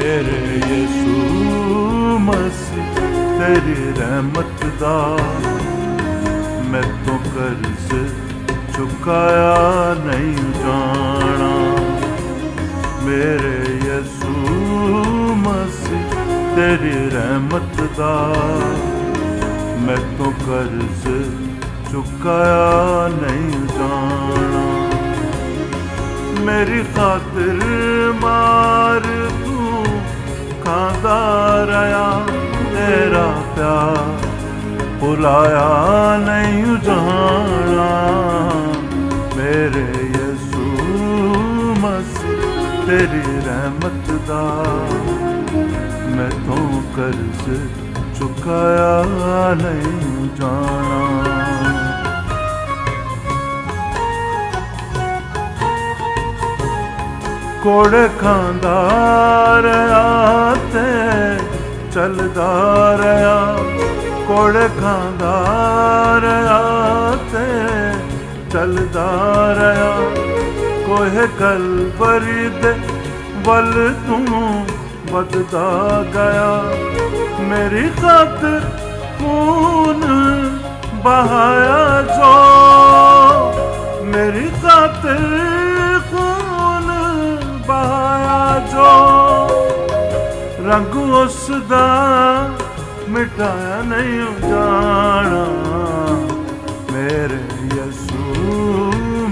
मेरे यीशु मसीह तेरी रहमत दा मैं तो कर्ज चुकाया नहीं जाना। मेरे यीशु मसीह तेरी रहमत दा मैं तो कर्ज चुकाया नहीं जाना। मेरी खातिर मार तू खांदा रहा, तेरा प्यार भुलाया नहीं जाना। मेरे यीशु मसीह तेरी रहमत दा मैं तो कर्ज चुकाया नहीं जाना। कोड़े खांदा रहा ते चलदा रहा, कोड़े खांदा रहा ते चलदा रहा। कोहे कलवरी दे वल तू बददा गया, मेरी खातिर खून बहाया जो, मेरी खातिर खून बहाया जो। रंग उसदा मिटाया नहीं जाना। मेरे यीशु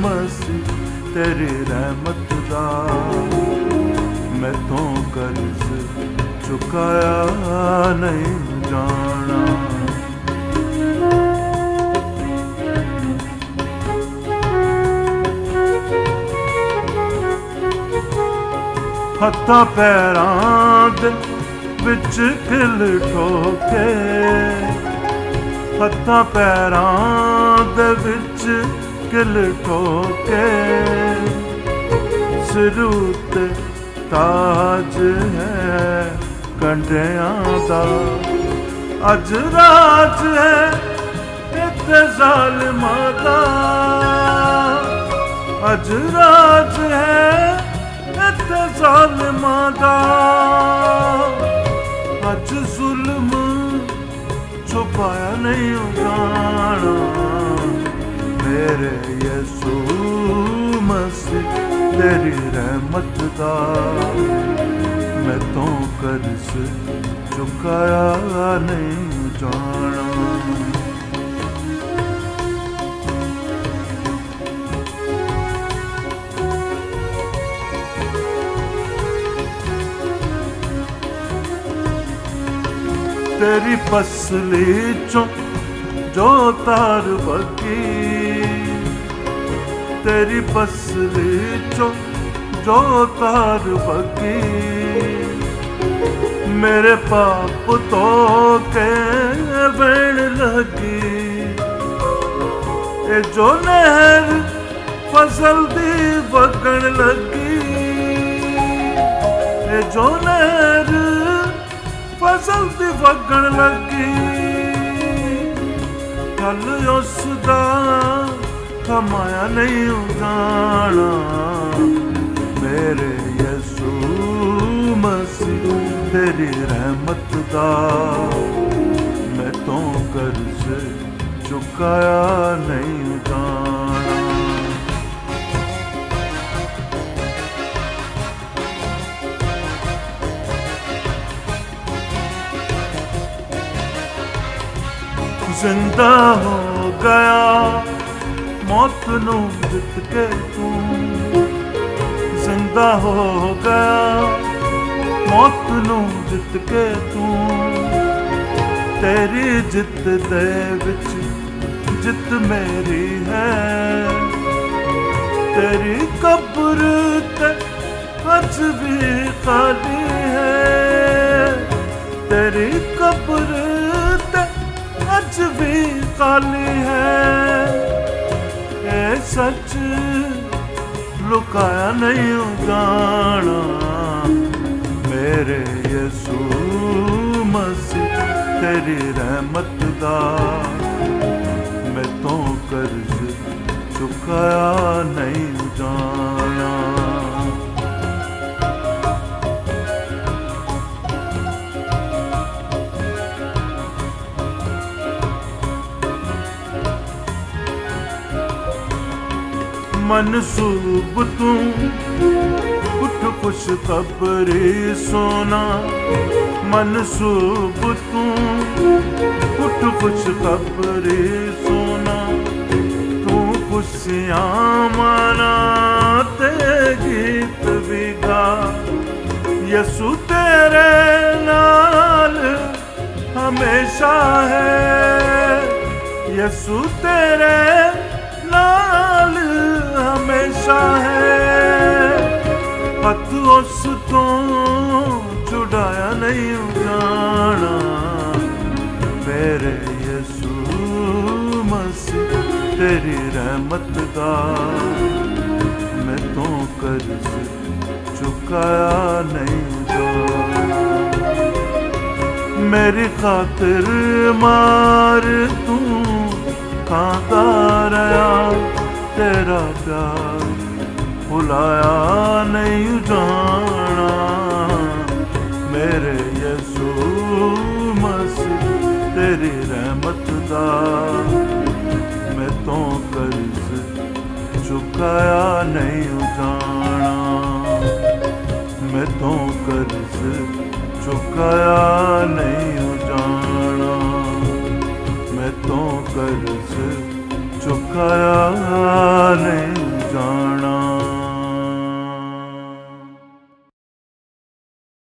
मसीह तेरी रहमत दा मैं तो कर्ज चुकाया नहीं जाना। हत्थां पैरां दे विच किल ठोके, हत्थां पैरां दे विच किल ठोके। सिर उत्ते ताज है कंडियां दा, अज राज है इत्थे ज़ालिमां दा। अज राज है इत्थे ज़ालिमां दा, अज जुल्म छुपाया नहीं जाना। मेरे यीशु मसीह तेरी रहमत दा मैं तो कर्ज चुकाया नहीं जाना। तेरी पसली चों जो तार बगी, तेरी पसली चों जो तार बगी। मेरे पाप तो के बहन लगी, ए जो नहर फसल दी वगण लगी। ए जो नहर फसल दी वगण लगी, फल उसदा कमाया नहीं जाना। मेरे यीशु मसीह तेरी रहमत दा मैं तो कर्ज चुकाया नहीं जाना। जिंदा हो गया मौत नू जित के तू, जिंदा हो गया मौत नू जित के तू। तेरी जित दे विच जित मेरी है, तेरी कब्र ते अज भी खाली है। तेरी कब्र अज भी खाली है, ए सच लुकाया नहीं जाना। मेरे यीशु मसीह तेरी रहमत दा मैं तो कर्ज चुकाया नहीं जाना। मनसूब तू उठ खुश खबरी सोना, मनसूब तू उठ खुश खबरी सोना, तू खुशियाँ मना ते गीत भी गा, यसु तेरे नाल हमेशा है, यसु तेरे नाल हमेशा है। हथ उस तो छुड़ाया नहीं जाना, मेरे यसु मसीह तेरी रहमत का मैं तो कर्ज चुकाया नहीं जाना। मेरी खातिर मार तू खांदा रहा, तेरा प्यार भुलाया नहीं जाना, मेरे यसू मसीह तेरी रहमत दा मैं तो कर्ज चुकाया नहीं जाना, मैं तो कर्ज चुकाया नहीं जाना, मैं तो कर्ज चुकाया नहीं जाना।